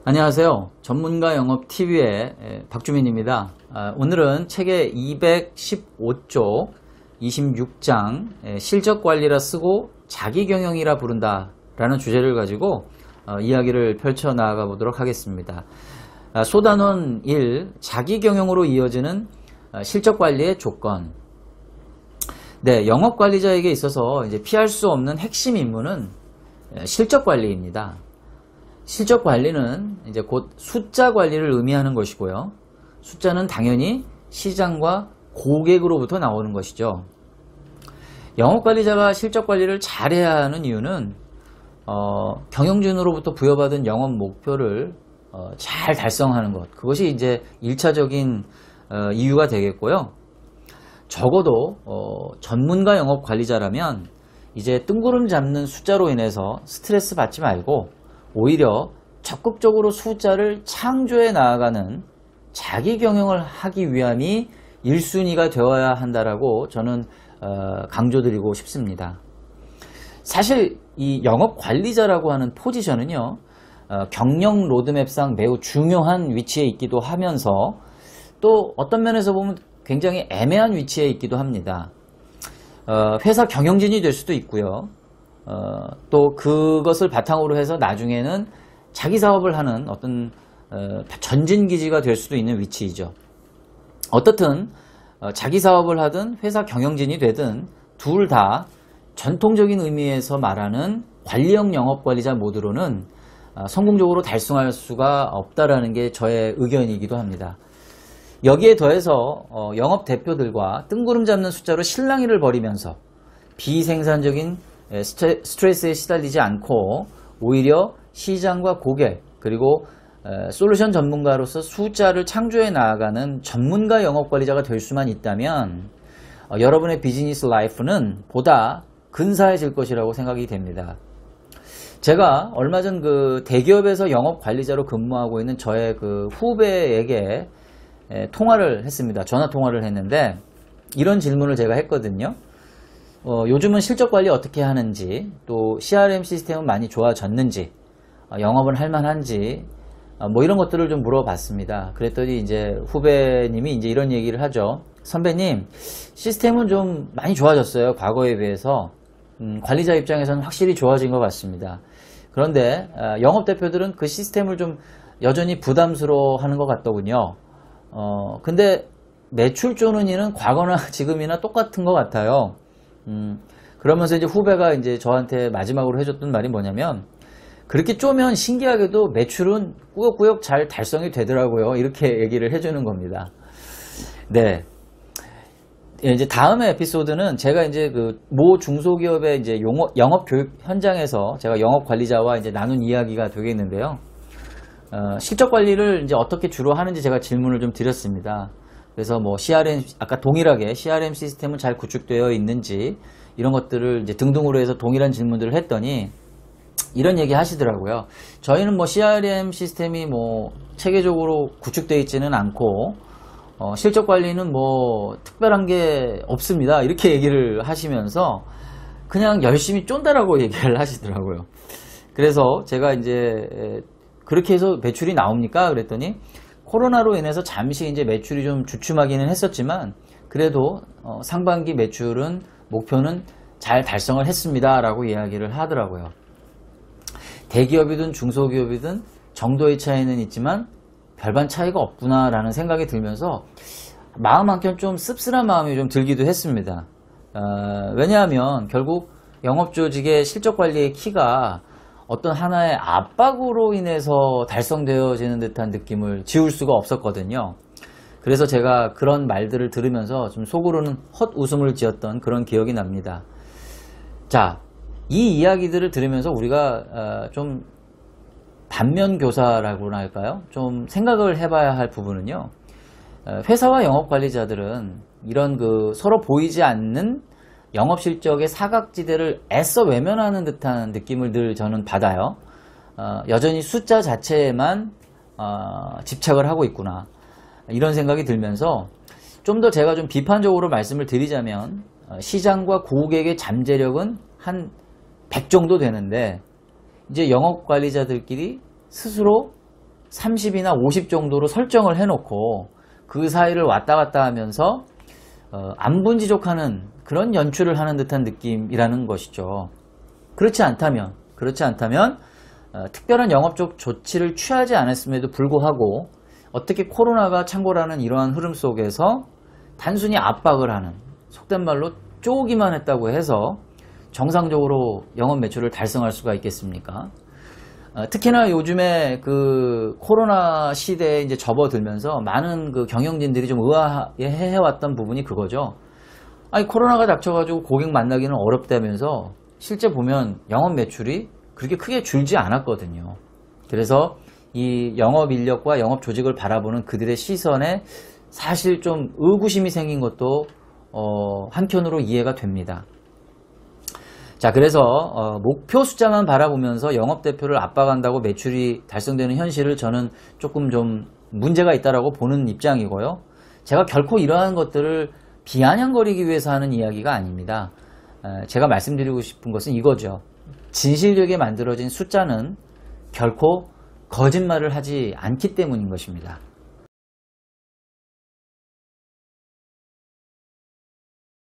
안녕하세요. 전문가 영업TV의 박주민입니다. 오늘은 책의 215쪽 26장 실적관리라 쓰고 자기경영이라 부른다 라는 주제를 가지고 이야기를 펼쳐나가 보도록 하겠습니다. 소단원 1. 자기경영으로 이어지는 실적관리의 조건. 네, 영업관리자에게 있어서 이제 피할 수 없는 핵심 임무는 실적관리입니다. 실적 관리는 이제 곧 숫자 관리를 의미하는 것이고요. 숫자는 당연히 시장과 고객으로부터 나오는 것이죠. 영업관리자가 실적 관리를 잘해야 하는 이유는 경영진으로부터 부여받은 영업 목표를 잘 달성하는 것, 그것이 이제 1차적인 이유가 되겠고요. 적어도 전문가 영업관리자라면 이제 뜬구름 잡는 숫자로 인해서 스트레스 받지 말고 오히려 적극적으로 숫자를 창조해 나아가는 자기 경영을 하기 위함이 1순위가 되어야 한다라고 저는 강조드리고 싶습니다. 사실 이 영업관리자라고 하는 포지션은요, 경영 로드맵상 매우 중요한 위치에 있기도 하면서 또 어떤 면에서 보면 굉장히 애매한 위치에 있기도 합니다. 회사 경영진이 될 수도 있고요. 또 그것을 바탕으로 해서 나중에는 자기 사업을 하는 어떤 전진기지가 될 수도 있는 위치이죠. 어떻든 자기 사업을 하든 회사 경영진이 되든 둘 다 전통적인 의미에서 말하는 관리형 영업관리자 모드로는 성공적으로 달성할 수가 없다라는 게 저의 의견이기도 합니다. 여기에 더해서 영업 대표들과 뜬구름 잡는 숫자로 실랑이를 벌이면서 비생산적인 스트레스에 시달리지 않고 오히려 시장과 고객 그리고 솔루션 전문가로서 숫자를 창조해 나아가는 전문가 영업관리자가 될 수만 있다면 여러분의 비즈니스 라이프는 보다 근사해질 것이라고 생각이 됩니다. 제가 얼마 전 그 대기업에서 영업관리자로 근무하고 있는 저의 그 후배에게 통화를 했습니다. 전화 통화를 했는데 이런 질문을 제가 했거든요. 요즘은 실적관리 어떻게 하는지, 또 CRM 시스템은 많이 좋아졌는지, 영업은 할만한지, 뭐 이런 것들을 좀 물어봤습니다. 그랬더니 이제 후배님이 이제 이런 얘기를 하죠. 선배님, 시스템은 좀 많이 좋아졌어요. 과거에 비해서. 관리자 입장에서는 확실히 좋아진 것 같습니다. 그런데 영업 대표들은 그 시스템을 좀 여전히 부담스러워 하는 것 같더군요. 근데 매출 쪼는 이는 과거나 지금이나 똑같은 것 같아요. 그러면서 이제 후배가 이제 저한테 마지막으로 해줬던 말이 뭐냐면, 그렇게 쪼면 신기하게도 매출은 꾸역꾸역 잘 달성이 되더라고요. 이렇게 얘기를 해주는 겁니다. 네. 이제 다음의 에피소드는 제가 이제 그 모 중소기업의 이제 영업 교육 현장에서 제가 영업 관리자와 이제 나눈 이야기가 되겠는데요. 실적 관리를 이제 어떻게 주로 하는지 제가 질문을 좀 드렸습니다. 그래서 뭐 CRM, 아까 동일하게 CRM 시스템은 잘 구축되어 있는지 이런 것들을 이제 등등으로 해서 동일한 질문들을 했더니 이런 얘기 하시더라고요. 저희는 뭐 CRM 시스템이 뭐 체계적으로 구축되어 있지는 않고 실적 관리는 뭐 특별한 게 없습니다. 이렇게 얘기를 하시면서 그냥 열심히 쫀다라고 얘기를 하시더라고요. 그래서 제가 이제 그렇게 해서 매출이 나옵니까? 그랬더니 코로나로 인해서 잠시 이제 매출이 좀 주춤하기는 했었지만 그래도 상반기 매출은 목표는 잘 달성을 했습니다 라고 이야기를 하더라고요. 대기업이든 중소기업이든 정도의 차이는 있지만 별반 차이가 없구나 라는 생각이 들면서 마음 한켠 좀 씁쓸한 마음이 좀 들기도 했습니다. 왜냐하면 결국 영업조직의 실적관리의 키가 어떤 하나의 압박으로 인해서 달성되어지는 듯한 느낌을 지울 수가 없었거든요. 그래서 제가 그런 말들을 들으면서 좀 속으로는 헛웃음을 지었던 그런 기억이 납니다. 자, 이 이야기들을 들으면서 우리가 좀 반면교사라고나 할까요? 좀 생각을 해봐야 할 부분은요. 회사와 영업관리자들은 이런 그 서로 보이지 않는 영업실적의 사각지대를 애써 외면하는 듯한 느낌을 늘 저는 받아요. 여전히 숫자 자체에만 집착을 하고 있구나. 이런 생각이 들면서 좀 더 제가 좀 비판적으로 말씀을 드리자면 시장과 고객의 잠재력은 한 100 정도 되는데 이제 영업관리자들끼리 스스로 30이나 50 정도로 설정을 해놓고 그 사이를 왔다 갔다 하면서 안분지족하는 그런 연출을 하는 듯한 느낌이라는 것이죠. 그렇지 않다면 특별한 영업적 조치를 취하지 않았음에도 불구하고 어떻게 코로나가 창궐하는 이러한 흐름 속에서 단순히 압박을 하는, 속된 말로 쪼기만 했다고 해서 정상적으로 영업 매출을 달성할 수가 있겠습니까? 특히나 요즘에 그 코로나 시대에 이제 접어들면서 많은 그 경영진들이 좀 의아해왔던 부분이 그거죠. 아니, 코로나가 닥쳐가지고 고객 만나기는 어렵다면서 실제 보면 영업 매출이 그렇게 크게 줄지 않았거든요. 그래서 이 영업 인력과 영업 조직을 바라보는 그들의 시선에 사실 좀 의구심이 생긴 것도 한켠으로 이해가 됩니다. 자, 그래서 목표 숫자만 바라보면서 영업대표를 압박한다고 매출이 달성되는 현실을 저는 조금 좀 문제가 있다라고 보는 입장이고요. 제가 결코 이러한 것들을 비아냥거리기 위해서 하는 이야기가 아닙니다. 제가 말씀드리고 싶은 것은 이거죠. 진실되게 만들어진 숫자는 결코 거짓말을 하지 않기 때문인 것입니다.